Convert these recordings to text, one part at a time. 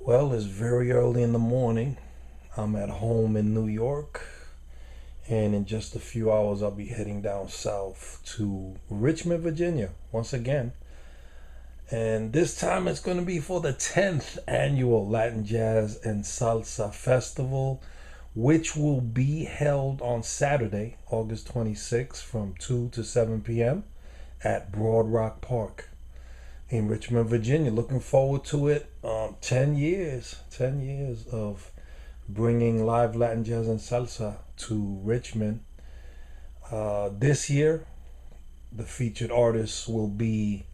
Well, it's very early in the morning. I'm at home in New York, and in just a few hours, I'll be heading down south to Richmond, Virginia, once again. And this time it's going to be for the 10th annual Latin Jazz and Salsa Festival, which will be held on Saturday, August 26th from 2 to 7 p.m. at Broad Rock Park in Richmond, Virginia. Looking forward to it. 10 years of bringing live Latin jazz and salsa to Richmond. This year, the featured artists will be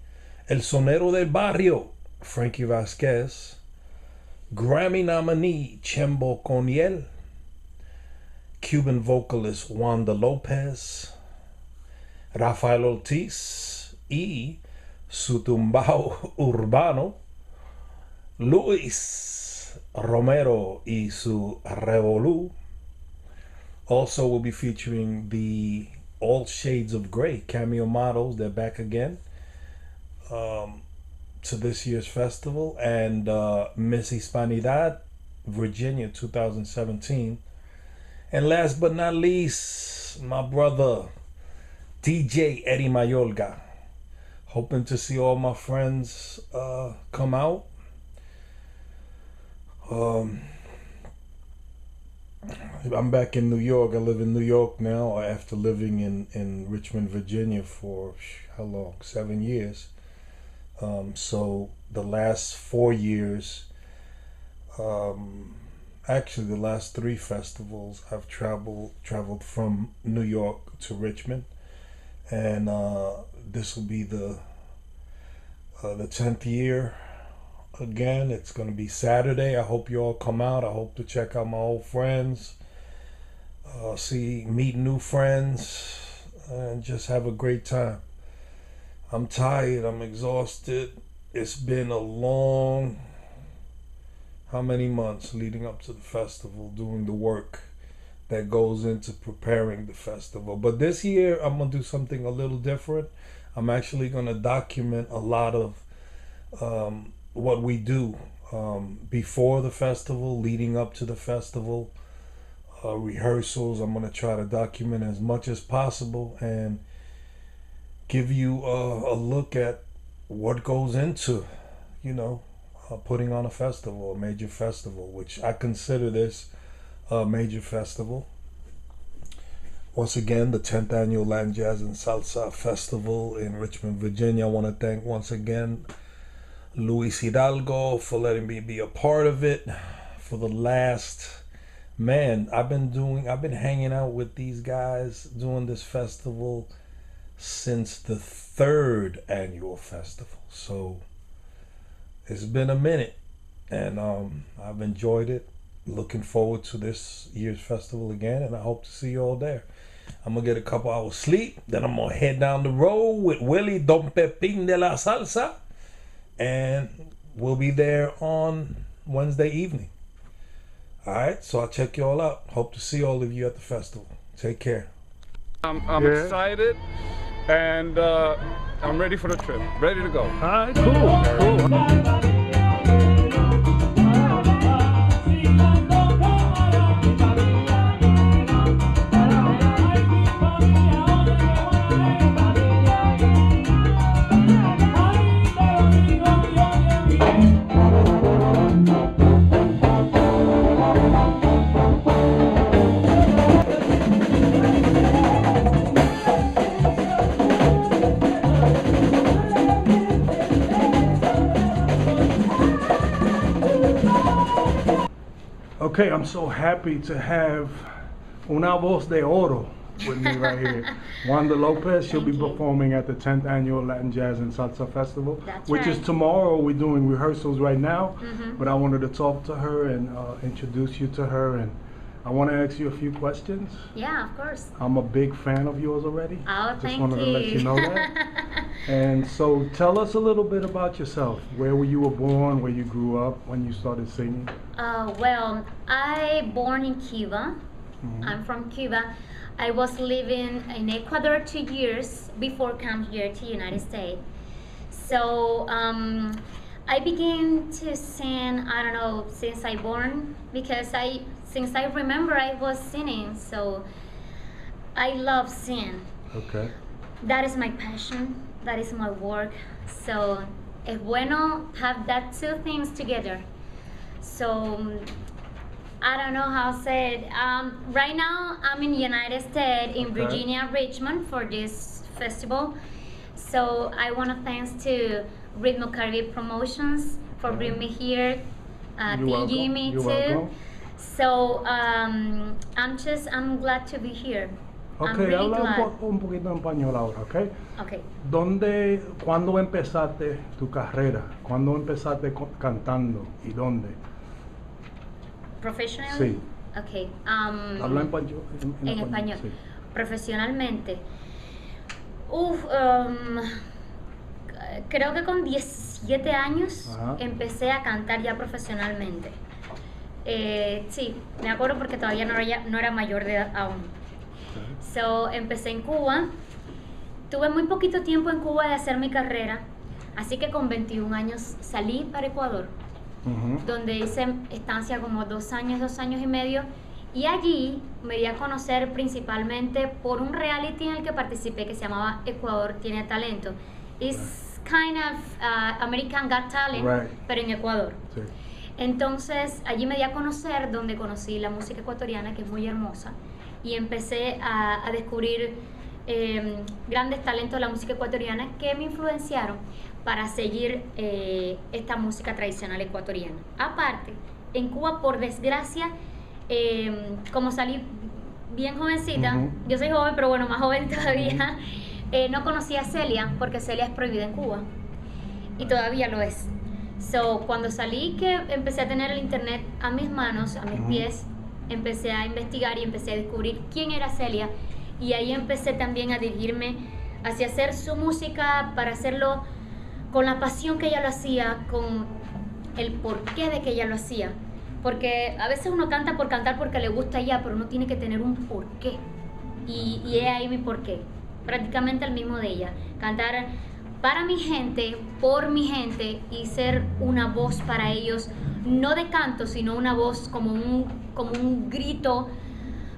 El Sonero del Barrio, Frankie Vazquez, Grammy nominee Chembo Corniel, Cuban vocalist Wanda Lopez, Rafael Ortiz y su tumbao urbano, Luis Romero y su revolú. Also, we'll be featuring the All Shades of Grey cameo models. They're back again to this year's festival. And Miss Hispanidad, Virginia 2017. And last but not least, my brother, DJ Eddie Mayorga. Hoping to see all my friends come out. I'm back in New York. I live in New York now after living in Richmond, Virginia for how long? 7 years. So the last 4 years, actually the last 3 festivals, I've traveled from New York to Richmond, and this will be the 10th year. Again, it's going to be Saturday. I hope you all come out. I hope to check out my old friends, meet new friends, and just have a great time. I'm tired. I'm exhausted. It's been a long, how many months leading up to the festival, doing the work that goes into preparing the festival. But this year, I'm going to do something a little different. I'm actually going to document a lot of what we do before the festival, leading up to the festival, rehearsals. I'm going to try to document as much as possible and give you a look at what goes into, putting on a festival, a major festival, which I consider this a major festival. Once again, the 10th annual Latin Jazz and Salsa Festival in Richmond, Virginia. I want to thank once again Luis Hidalgo for letting me be a part of it. For the last, I've been hanging out with these guys doing this festival since the 3rd annual festival. So it's been a minute, and I've enjoyed it. Looking forward to this year's festival again, and I hope to see you all there. I'm gonna get a couple hours sleep, then I'm gonna head down the road with Willie Don Pepin de la Salsa, and we'll be there on Wednesday evening. Alright, so I'll check you all out. Hope to see all of you at the festival. Take care. I'm excited, and I'm ready for the trip. Ready to go. Alright, cool. Okay, I'm so happy to have una voz de oro with me right here. Wanda Lopez, she'll be performing at the 10th annual Latin Jazz and Salsa Festival, which is tomorrow. We're doing rehearsals right now, but I wanted to talk to her and introduce you to her, and I want to ask you a few questions. Yeah, of course. I'm a big fan of yours already. Oh, Just thank wanted you. to let you know that. And so tell us a little bit about yourself. Where you were born, where you grew up, when you started singing. Well, I born in Cuba. I'm from Cuba. I was living in Ecuador 2 years before come here to United States. So I began to sing, I don't know, since I born, because since I remember I was singing, so I love singing. Okay. That is my passion, that is my work, so es bueno have that two things together. So I don't know how to say it. Right now I'm in United States, in Okay. Virginia, Richmond, for this festival. So I want to thanks to Ritmo Caribe Promotions for bringing me here, me You're too. welcome. So I'm glad to be here. I'm Okay, really habla glad. un poquito en español ahora, ¿ok? Okay. ¿Cuándo empezaste tu carrera? ¿Cuándo empezaste cantando y dónde? Professionally? Sí. Okay. Habla en español. En español. Sí. Profesionalmente. Creo que con 17 años Ajá. empecé a cantar ya profesionalmente. Sí, me acuerdo porque todavía no era mayor de edad aún. Okay. So, empecé en Cuba. Tuve muy poquito tiempo en Cuba de hacer mi carrera, así que con 21 años salí para Ecuador, donde hice estancia como 2 años y medio, y allí me di a conocer principalmente por un reality en el que participé que se llamaba Ecuador tiene talento. It's kind of American Got Talent, Right. pero en Ecuador. Sí. Entonces allí me di a conocer, donde conocí la música ecuatoriana, que es muy hermosa, y empecé a descubrir grandes talentos de la música ecuatoriana que me influenciaron para seguir esta música tradicional ecuatoriana. Aparte, en Cuba, por desgracia, como salí bien jovencita, yo soy joven, pero bueno, más joven todavía, no conocía a Celia, porque Celia es prohibida en Cuba, y todavía lo es. So, cuando salí, que empecé a tener el internet a mis manos, a mis pies, empecé a investigar y empecé a descubrir quién era Celia, y ahí empecé también a dirigirme hacia hacer su música, para hacerlo con la pasión que ella lo hacía, con el porqué de que ella lo hacía, porque a veces uno canta por cantar porque le gusta ya, pero uno tiene que tener un porqué, y es ahí mi porqué, prácticamente el mismo de ella, cantar para mi gente, por mi gente, y ser una voz para ellos, no de canto, sino una voz como un grito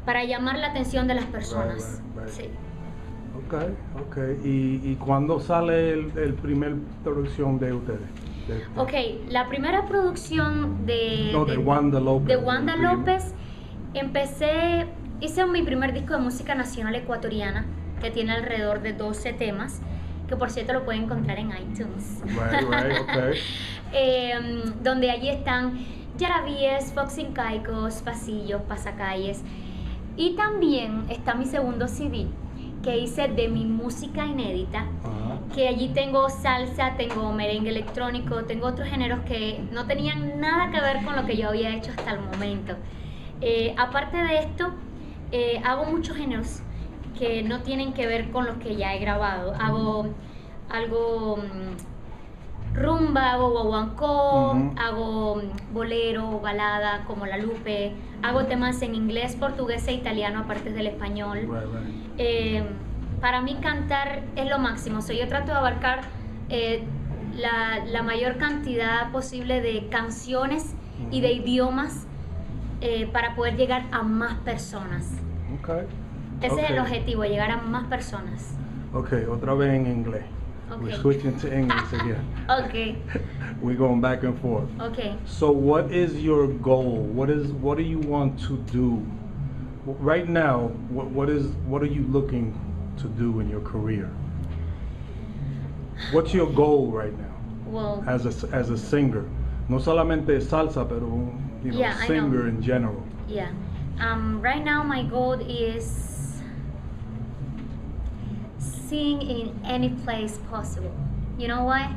para llamar la atención de las personas. Right. Sí. Ok. ¿Y cuándo sale el primer producción de ustedes? Ok, la primera producción de Wanda Lopez. De Wanda Lopez, hice mi primer disco de música nacional ecuatoriana, que tiene alrededor de 12 temas, que por cierto lo pueden encontrar en iTunes. Right, okay. Donde allí están yarabíes, foxincaicos, pasillos, pasacalles. Y también está mi segundo CD, que hice de mi música inédita, que allí tengo salsa, tengo merengue electrónico, tengo otros géneros que no tenían nada que ver con lo que yo había hecho hasta el momento. Aparte de esto, hago muchos géneros que no tienen que ver con los que ya he grabado. Hago algo rumba, hago guaguancó, hago bolero, balada como la Lupe, hago temas en inglés, portugués e italiano aparte del español. Right. Para mí cantar es lo máximo, yo trato de abarcar la mayor cantidad posible de canciones y de idiomas para poder llegar a más personas. Okay. Ese es el objetivo, llegar a más personas. Okay, otra vez en inglés. Okay. We're switching to English again. Okay. We're going back and forth. Okay. So what is your goal? What do you want to do? Right now, what are you looking to do in your career? What's your goal right now? Well, as a singer? No solamente salsa, pero singer in general. Yeah. Right now my goal is sing in any place possible. You know why?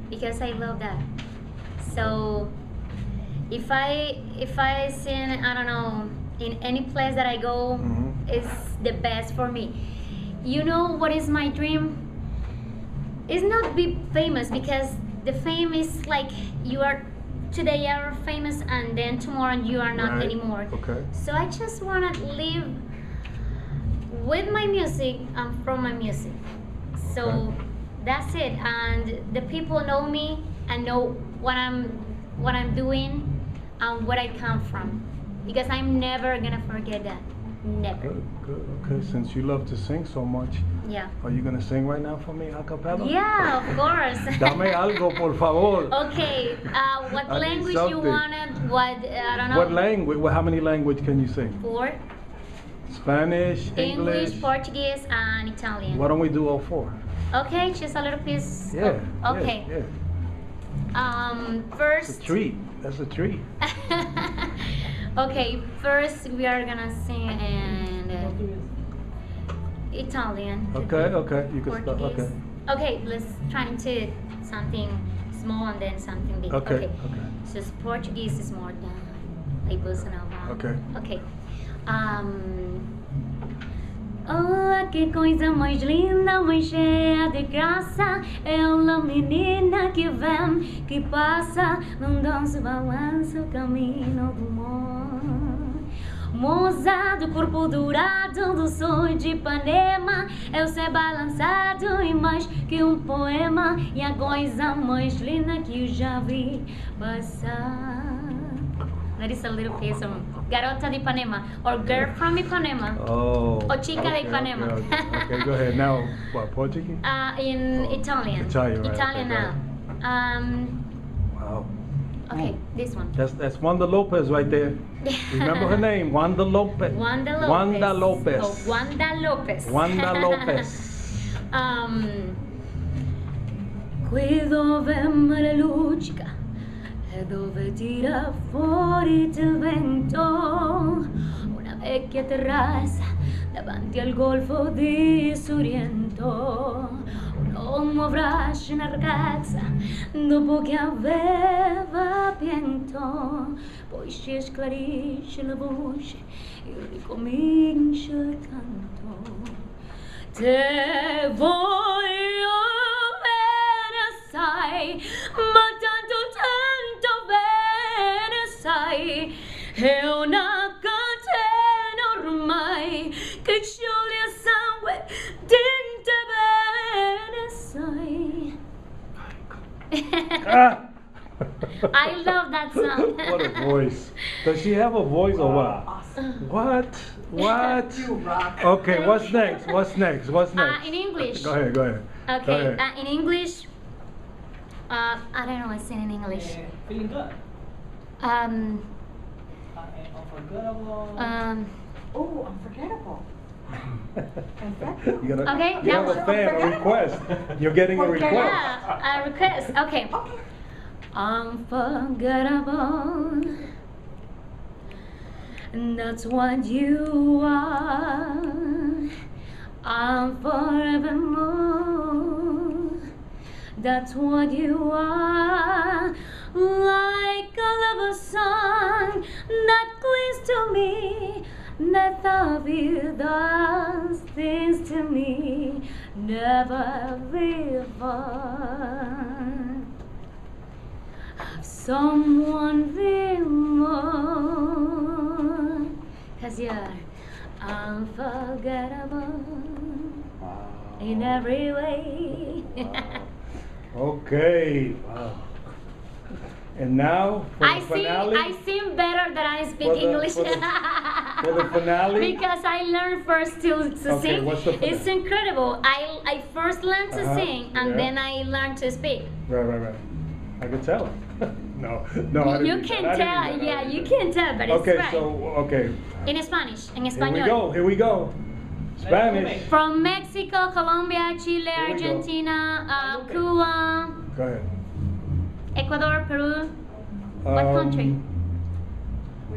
Because I love that. So if I sing, I don't know, in any place that I go, it's the best for me. You know what is my dream? It's not be famous, because the fame is like today you are famous and then tomorrow you are not anymore. Okay. So I just want to live with my music and from my music. So that's it. And the people know me and know what I'm doing and where I come from, because I'm never gonna forget that. Never. Good, good. Okay, since you love to sing so much, Yeah. are you gonna sing right now for me a cappella? Yeah, of course. Dame algo, por favor. Okay. What I need language you something. wanted? What I don't know. What language? How many language can you sing? 4. Spanish, English, Portuguese, and Italian. Why don't we do all 4? Okay, just a little piece. Yeah. Okay. Yeah, yeah. First. It's a treat. That's a treat. Okay, first we are gonna sing in Italian. Okay, okay. You can start. Portuguese. Okay. Okay, let's try to something small and then something big. Okay, okay. So Portuguese is more than like bossa nova. Okay. Okay. Oh, que coisa mais linda, mais cheia de graça. Ela menina que vem, que passa, num danço, balanço, caminho do amor. Moça do corpo dourado, do sonho de Ipanema. Eu sei balançado e mais que um poema. E a coisa mais linda que eu já vi passar. That is a little piece of Garota de Ipanema or Girl from Ipanema. Oh. O Chica de Ipanema. Okay, go ahead. Now, what, Portuguese? In Italian. Italian, right, Italian okay, now. Wow. Okay, this one. That's Wanda Lopez right there. Remember her name, Wanda Lopez. Wanda Lopez. Wanda Lopez. Oh, Wanda Lopez. Wanda Lopez. Qui dove mare luccica e dove tira fuori il vento, una vecchia terrazza davanti al golfo di Sorrento. Un uomo abbraccia una ragazza dopo che aveva pianto, poi si sclarisce la voce e ricomincia il canto. Te voglio bene sai, ma tanto bene sai, è una catena ormai che scioglie il sangue dentro bene sai. Ah! I love that song. What a voice. Does she have a voice or what? Awesome. What? What? You rock. Okay, what's next? What's next? What's next? In English. Go ahead, go ahead. Go Okay, ahead. in English, I don't know, I sing in English. Feeling good. Unforgettable. Oh, unforgettable. You gotta, Okay, you that have a one. fan, a request. You're getting a request. Yeah, a request. Okay. Okay. Unforgettable. That's what you are. I'm forevermore. That's what you are. Like a lover song that clings to me. That of you does things to me. Never before. Someone feel more, 'cause you're unforgettable in every way. Okay. Wow. And now for the finale. I sing better than I speak For the- English. for the finale? Because I learned first to Okay, sing. what's the It's incredible. I first learned to sing and yeah. then I learned to speak. Right. I could tell. No, I didn't You mean can that. I didn't tell, mean that. yeah, you can tell, but it's Okay, right. so, okay. In Spanish, en Here español. we go. Spanish. From Mexico, Colombia, Chile, Here we go. Argentina, Cuba, Go ahead. Ecuador, Peru. What country?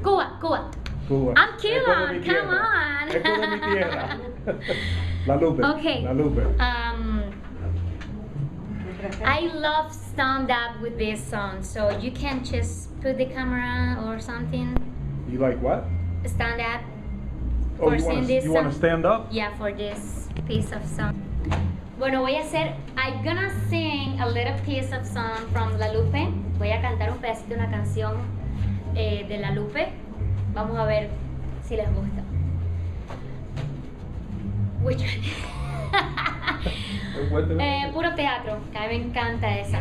Cuba. Cuba. I'm Eco de Cuban, mi come tierra. on. Eco de mi tierra. La Lupe. Okay. La Lupe. I love stand up with this song, so you can just put the camera or something. You like what? Stand up. Oh, For you sing want this to song. stand up? Yeah, for this piece of song. Bueno, I'm gonna sing a little piece of song from La Lupe. Voy a cantar un pedacito de una canción de La Lupe. Vamos a ver si les gusta. Which What the- puro teatro, que a mí me encanta esa.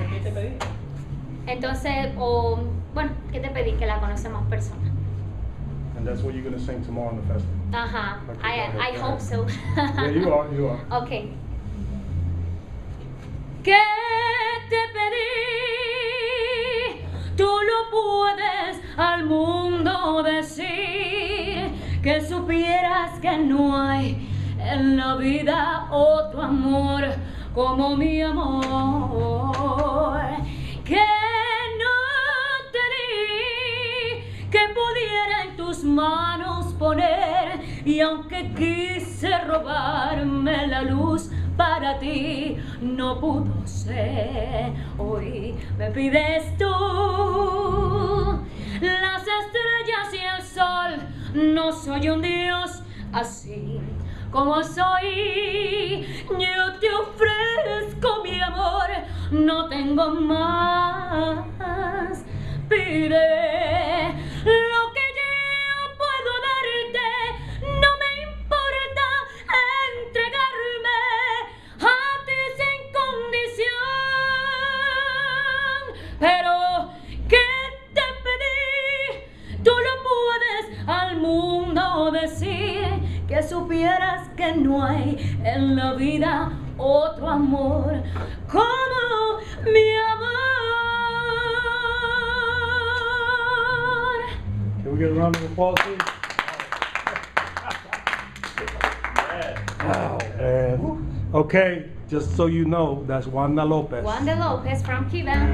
Entonces, bueno, ¿qué te pedí? Que la conoce más personas. And that's what you're going to sing tomorrow in the festival. Ajá, Okay, I hope so. Yeah, you are. Okay. ¿Qué te pedí? Tú lo puedes al mundo decir, que supieras que no hay en la vida otro amor como mi amor, que no te di, que pudiera en tus manos poner, y aunque quise robarme la luz para ti, no pudo ser. Hoy me pides tú las estrellas y el sol. No soy un dios así como soy. Yo te ofrezco mi amor, no tengo más. Pide lo que yo puedo darte, no me importa entregarme a ti sin condición. Pero ¿qué te pedí? Tú lo puedes al mundo decir, que supieras que no hay en la vida otro amor como mi amor. Can we get a round of applause, please? Wow. Okay, just so you know, that's Wanda Lopez. Wanda Lopez from Cuba.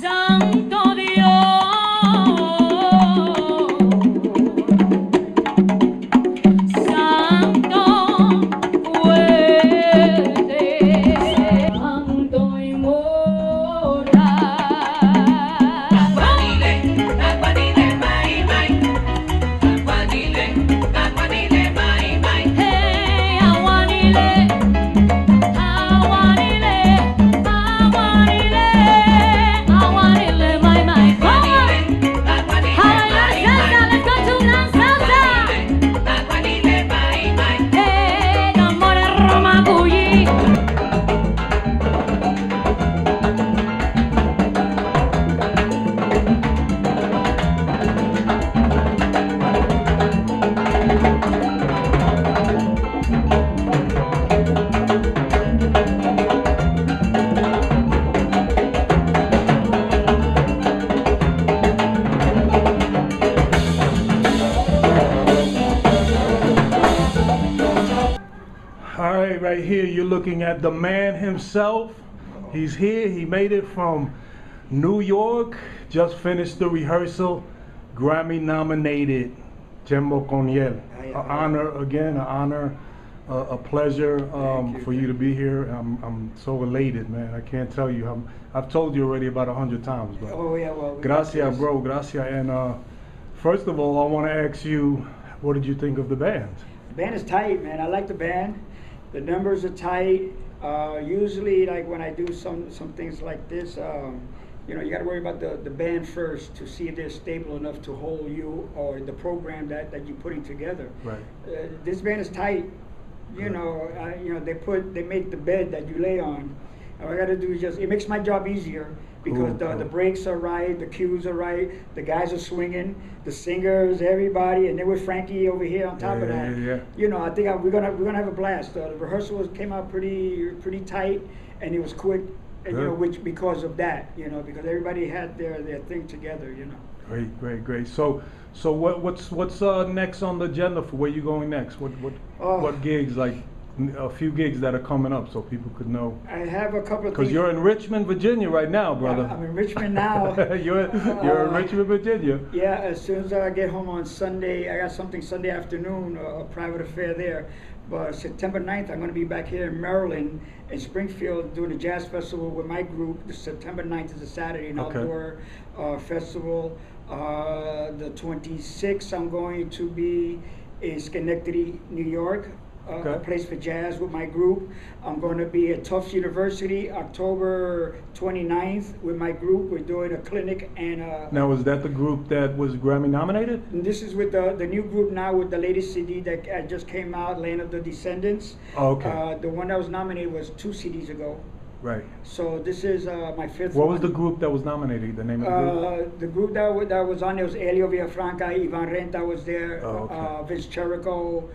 Santo Dios, Santo fuerte, Santo inmortal. Hey, aguanile, aguanile, aguanile, aguanile, my. Come on. Hallelujah, salsa, let's go to la salsa. Hey, amore Roma Cugli. All right here, you're looking at the man himself. He's here. He made it from New York. Just finished the rehearsal. Grammy nominated Chembo Corniel. An honor again, an honor, a pleasure for you to be here. I'm so elated, man. I can't tell you. I've told you already about 100 times, but Oh yeah, well. gracias, bro, gracias. And first of all, I want to ask you, what did you think of the band? The band is tight, man. I like the band. The numbers are tight. Usually, like when I do some things like this, you know, you got to worry about the band first to see if they're stable enough to hold you or the program that you're putting together. Right. This band is tight. You know, they make the bed that you lay on. All I got to do is it makes my job easier because Cool. the breaks are right, the cues are right, the guys are swinging, the singers, everybody, and then with Frankie over here on top of that. Yeah. You know, I think we're gonna have a blast. The rehearsal came out pretty tight, and it was quick. And, you know, which because of that, you know, because everybody had their thing together, you know. Great. So what's next on the agenda for where you going next? What gigs, like a few gigs that are coming up so people could know? I have a couple of Because things. you're in Richmond, Virginia right now, brother. I'm in Richmond now. you're in Richmond, Virginia. Yeah, as soon as I get home on Sunday, I got something Sunday afternoon, a private affair there. But September 9th, I'm going to be back here in Maryland, in Springfield, doing a jazz festival with my group. The September 9th is a Saturday, an outdoor festival. The 26th, I'm going to be in Schenectady, New York, a place for jazz with my group. I'm going to be at Tufts University October 29th with my group. We're doing a clinic and now, was that the group that was Grammy nominated? and this is with the new group now with the latest CD that just came out, Land of the Descendants. Oh, okay. The one that was nominated was 2 CDs ago. Right. So this is my 5th What one. was the group that was nominated? The name of the group? The group that was on there was Elio Villafranca, Ivan Renta was there, Oh, okay. Vince Cherico,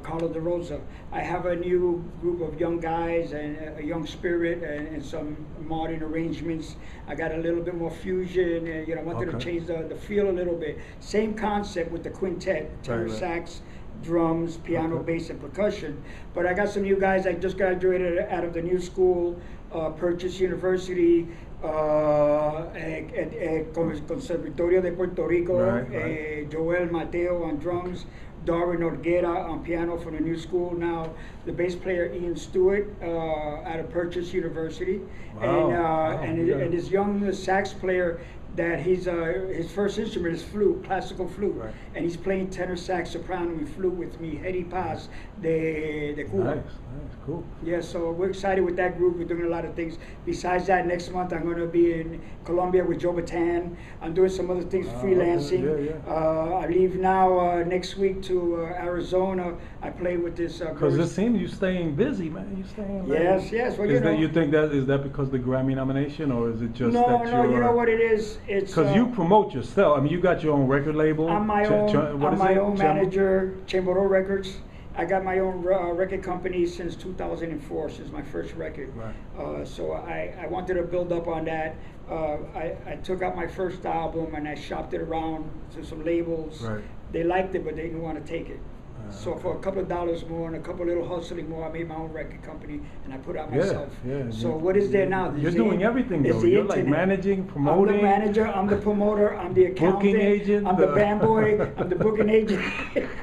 Carlo De Rosa. I have a new group of young guys and a young spirit and some modern arrangements. I got a little bit more fusion, and I wanted to Okay. change the feel a little bit. Same concept with the quintet, tenor Right. sax, drums, piano, Okay. bass, and percussion. But I got some new guys. I just graduated out of the new school, Purchase University, at Conservatorio de Puerto Rico, Right. Joel Mateo on drums, Darwin Orguera on piano from the new school. Now the bass player Ian Stewart out of Purchase University, Wow. and this young sax player that his first instrument is flute, classical flute, Right. and he's playing tenor sax, soprano, and flute with me, Hedy Paz de Cuba. Nice, cool. Yeah, so we're excited with that group. We're doing a lot of things. Besides that, next month I'm going to be in Colombia with Joe Bataan. I'm doing some other things, freelancing. Okay. Yeah. I leave now next week to Arizona. I play with this. Because it seems you're staying busy, man. You're staying. Yes. Well, Is that you think is that because of the Grammy nomination, or is it just no, that no. You know what it is? It's Because you promote yourself. I mean, you got your own record label. I'm my what is my it? own Chembo? manager, Chembo Records. I got my own record company since 2004, since my first record. Right. So I wanted to build up on that. I took out my first album and I shopped it around to some labels. Right. They liked it, but they didn't want to take it. So okay. for a couple of dollars more and a couple of little hustling more, I made my own record company and I put out Yeah, myself. yeah. So what is there now? You're doing everything, It's though. the You're like internet. managing, I'm promoting. the manager, I'm the promoter, I'm the accountant, Booking agent, I'm the band boy, I'm the booking agent,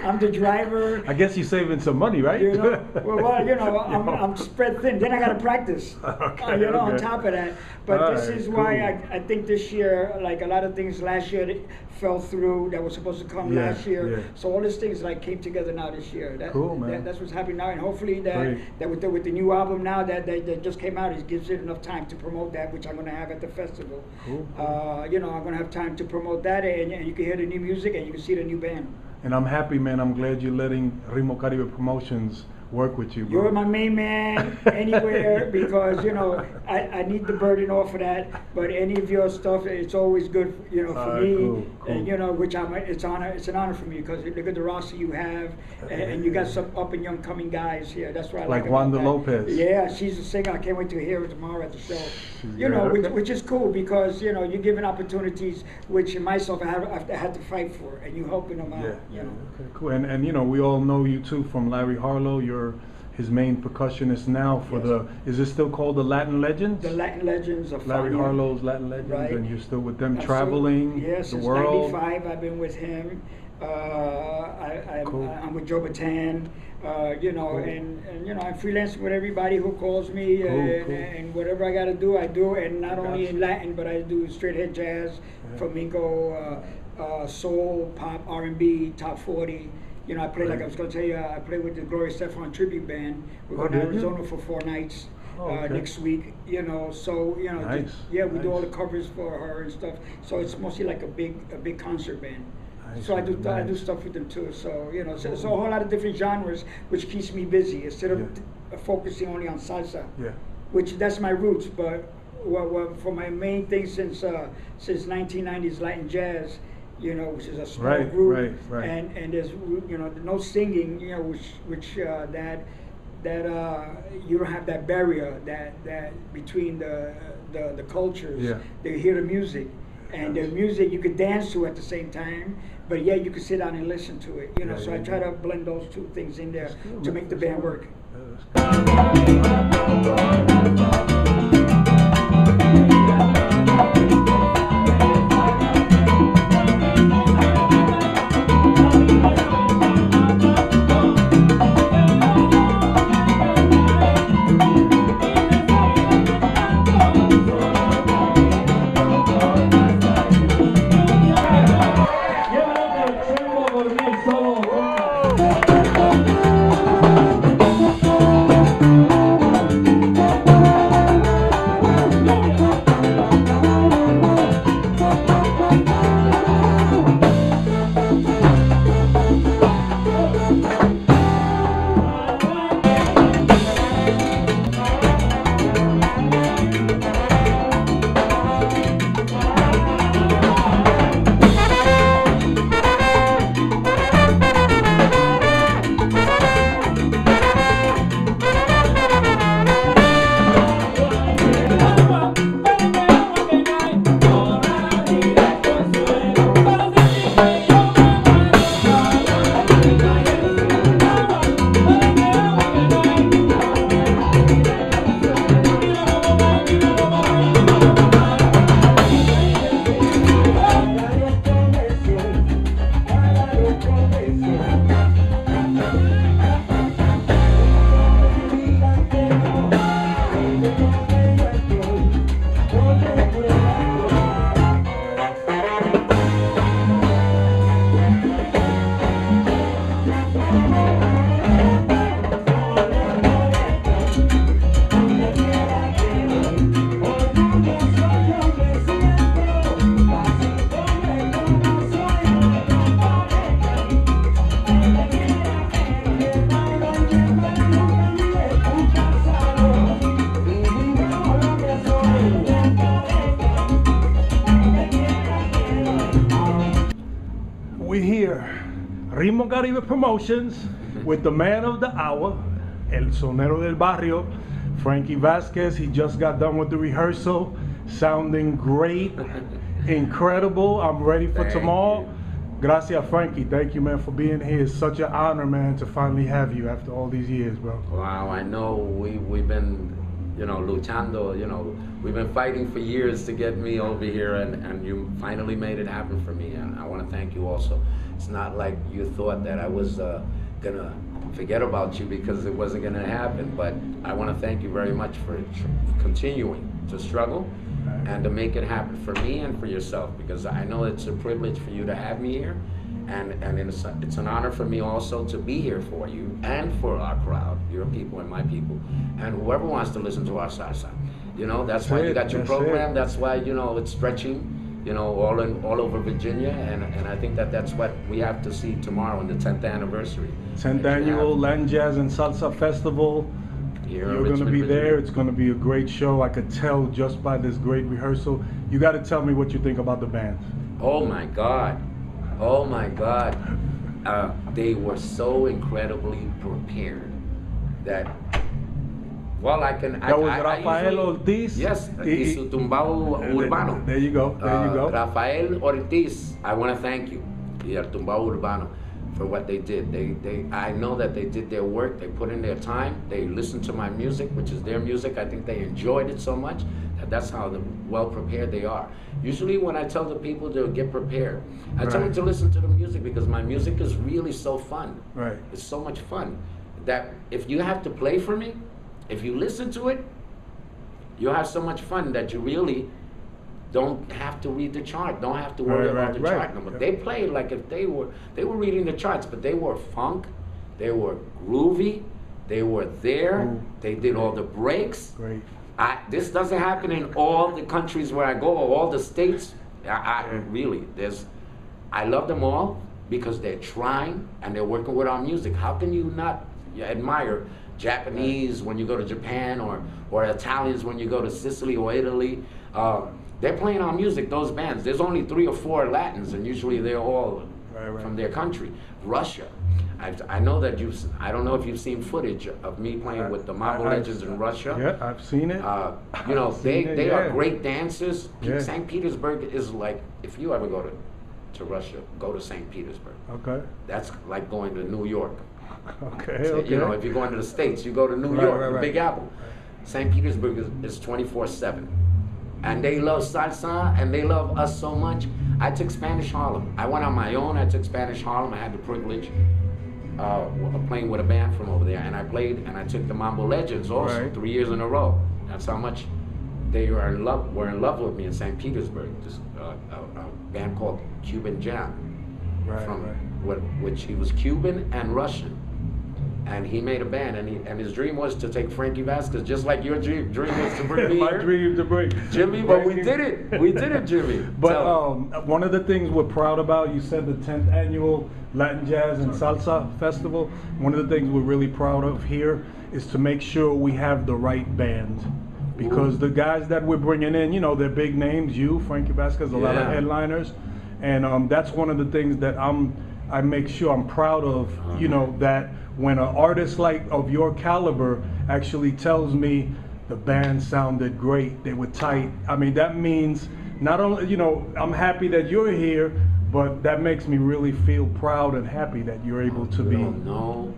I'm the driver. I guess you're saving some money, right? You know, I'm spread thin. Then I got to practice. Okay, On okay. top of that. But All this right, is why cool. I think this year, like a lot of things last year that fell through that was supposed to come Yeah, last year. yeah. So all these things like came together now this year. Cool, man. That's what's happening now, and hopefully Great. that with the new album now that just came out, it gives it enough time to promote that, which I'm going to have at the festival. Cool. I'm going to have time to promote that, and you can hear the new music and you can see the new band. And I'm happy, man. I'm glad you're letting Ritmo Caribe Promotions work with you, bro. You're my main man anywhere because I need the burden off of that. But any of your stuff, it's always good, for me. Cool. And which it's an honor for me because look at the roster you have, and you got some up and young coming guys here. That's what I like about Wanda that. Lopez. Yeah, she's a singer. I can't wait to hear her tomorrow at the show. great. Which is cool because you're giving opportunities which myself I had to fight for, and you helping them out. Yeah. Okay, cool. And we all know you too from Larry Harlow. You're his main percussionist now for Yes. is it still called the Latin Legends? The Latin Legends of Larry Fania. Harlow's Latin Legends, Right. and you're still with them Absolutely. traveling Yeah, the since world. '95 I've been with him. Cool. I'm with Joe Bataan, and I'm freelancing with everybody who calls me, Cool, and, cool. and whatever I got to do, I do, and not only Gotcha. in Latin, but I do straight head jazz, flamenco, soul, pop, R&B, top 40. I play, like I was going to tell you, I play with the Gloria Estefan tribute band. We're going to did you? Arizona for 4 nights. Okay. Next week, so Nice, we do all the nice. covers for her and stuff. So it's mostly like a big concert band. Nice, So I do nice. stuff with them too. So so a whole lot of different genres, which keeps me busy instead of focusing only on salsa. Yeah. Which that's my roots, but for my main thing since 1990s Latin jazz, which is a small Right, group, right. and there's no singing, which that you don't have that barrier that between the cultures. Yeah. They hear the music, and the music you could dance to at the same time, but you could sit down and listen to it. So I try to blend those two things in there to make the band work. Give it up for Chembo Corniel solo. here, Ritmo Caribe Promotions, with the man of the hour, El Sonero del Barrio, Frankie Vazquez. He just got done with the rehearsal, sounding great, incredible. I'm ready for tomorrow. Gracias, Frankie. Thank you, man, for being here. It's such an honor, man, to finally have you after all these years, bro. Wow, I know we've been, luchando, we've been fighting for years to get me over here, and you finally made it happen for me, and I want to thank you also. It's not like you thought that I was gonna forget about you because it wasn't gonna happen, but I want to thank you very much for continuing to struggle and to make it happen for me and for yourself, because I know it's a privilege for you to have me here, and it's an honor for me also to be here for you and for our crowd, your people and my people, and whoever wants to listen to our salsa. That's why you got your program. That's why it's stretching, all over Virginia, and I think that's what we have to see tomorrow in the 10th anniversary. 10th annual Latin Jazz and Salsa Festival. You're going to be there. It's going to be a great show. I could tell just by this great rehearsal. You got to tell me what you think about the band. Oh my God. They were so incredibly prepared that, well, That was Rafael Ortiz? Yes, y su tumbao urbano. There you go. Rafael Ortiz, I want to thank you, y el tumbao urbano, for what they did. I know that they did their work, they put in their time, they listened to my music, which is their music. I think they enjoyed it so much that that's how well prepared they are. Usually when I tell the people to get prepared, I tell them to listen to the music, because my music is really so fun. Right. It's so much fun that if you have to play for me, if you listen to it, you'll have so much fun that you really don't have to read the chart, don't have to worry about the chart number. They played like if they were reading the charts, but they were funk, they were groovy, they were there, they did all the breaks. Great. This doesn't happen in all the countries where I go, or all the states. Really, I love them all because they're trying and they're working with our music. How can you not admire Japanese when you go to Japan, or Italians when you go to Sicily or Italy? They're playing our music, those bands. There's only 3 or 4 Latins, and usually they're all from their country. Russia. I know that I don't know if you've seen footage of me playing with the Mambo Legends in Russia. Yeah, I've seen it. They are great dancers. St. Petersburg is like, if you ever go to Russia, go to St. Petersburg. Okay. That's like going to New York. Okay. So, if you're going to the States, you go to New York, the Big Apple. St. Petersburg is 24/7. And they love salsa, and they love us so much. I took Spanish Harlem. I went on my own. I took Spanish Harlem. I had the privilege of playing with a band from over there, and I played, and I took the Mambo Legends also 3 years in a row. That's how much they were in love with me in St. Petersburg. This a band called Cuban Jam, which he was Cuban and Russian. And he made a band, and his dream was to take Frankie Vazquez, just like your dream was to bring me My here. dream to bring Jimmy, but we did it, Jimmy. But one of the things we're proud about, you said the 10th annual Latin Jazz and Salsa Festival. One of the things we're really proud of here is to make sure we have the right band. Because the guys that we're bringing in, they're big names, Frankie Vazquez, a lot of headliners. And that's one of the things that I make sure I'm proud of, that when an artist of your caliber actually tells me the band sounded great, they were tight. I mean, that means not only, I'm happy that you're here, but that makes me really feel proud and happy that you're able to be. No,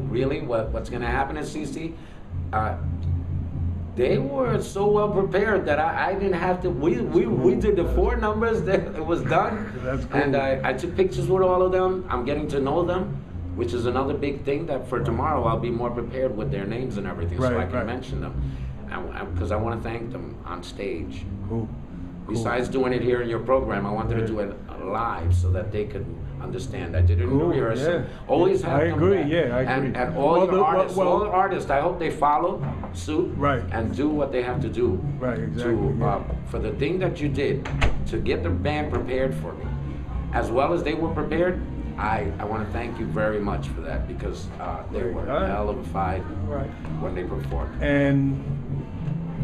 really, what's going to happen is, CC, they were so well prepared that I didn't have to. We did the 4 numbers. That it was done. That's cool. And I took pictures with all of them. I'm getting to know them, which is another big thing. That for tomorrow I'll be more prepared with their names and everything, so I can mention them, because I want to thank them on stage. Cool. Besides doing it here in your program, I wanted to do it live so that they could understand. I did it in the rehearsal. Always have them back. I agree. And all the artists, I hope they follow suit and do what they have to do. Right, exactly. For the thing that you did to get the band prepared for me, as well as they were prepared, I want to thank you very much for that, because they were hell of a fight when they performed. And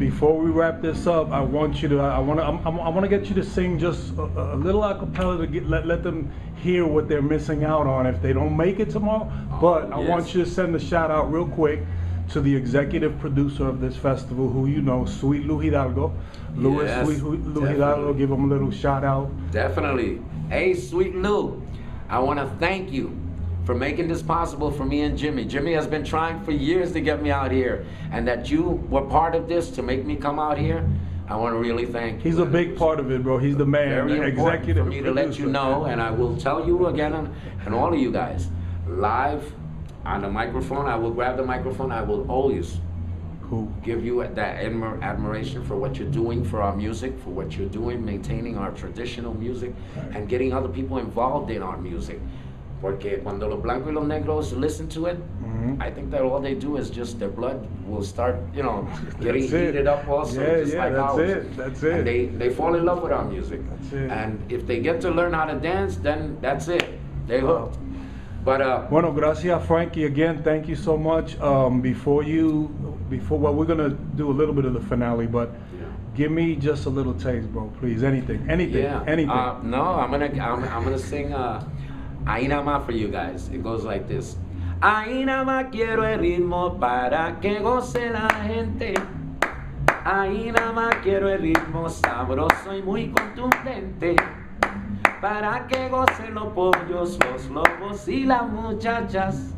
before we wrap this up, I want you to, I want to get you to sing just a little a cappella to let them hear what they're missing out on if they don't make it tomorrow. But I want you to send a shout out real quick to the executive producer of this festival, who you know, Sweet Lou Hidalgo. Louis, Yes, Sweet Lou Hidalgo, give him a little shout out. Definitely. Hey, Sweet Lou, I want to thank you for making this possible for me and Jimmy. Jimmy has been trying for years to get me out here, and that you were part of this to make me come out here, I want to really thank you. He's a big part of it, bro. He's the man, Very the important executive for me producer. to let you know, and I will tell you again, and all of you guys, live on the microphone, I will grab the microphone, I will always give you that admiration for what you're doing for our music, for what you're doing, maintaining our traditional music, and getting other people involved in our music. Porque cuando los blancos y los negros listen to it, I think that all they do is just their blood will start, you know, getting heated up also, just like ours. That's it. And they fall in love with our music. That's it. And if they get to learn how to dance, then that's it. They hooked. But bueno, gracias, Frankie. Again, thank you so much. Before well, we're gonna do a little bit of the finale, but give me just a little taste, bro. Please, anything. No, I'm gonna sing Ahí nada más for you guys. It goes like this. Ahí nada más quiero el ritmo para que goce la gente. Ahí nada más quiero el ritmo sabroso y muy contundente. Para que gocen los pollos, los lobos y las muchachas.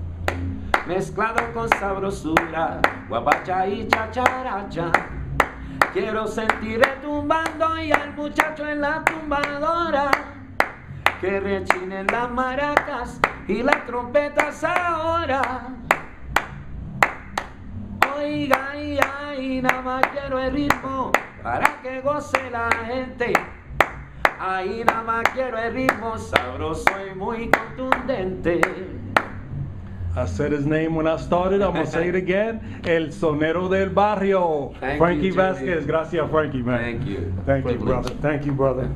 Mezclado con sabrosura, guapacha y chacharacha. Quiero sentir retumbando y al muchacho en la tumbadora. Que rechinen las maracas y las trompetas ahora. Oiga, y nada más quiero el ritmo para que goce la gente. Ahí nada más quiero el ritmo sabroso y muy contundente. I said his name when I started. I'm gonna say it again. El sonero del barrio. Thank Frankie you, Vazquez. Gracias, Frankie, man. Thank you. Thank you, brother. Thank you, brother.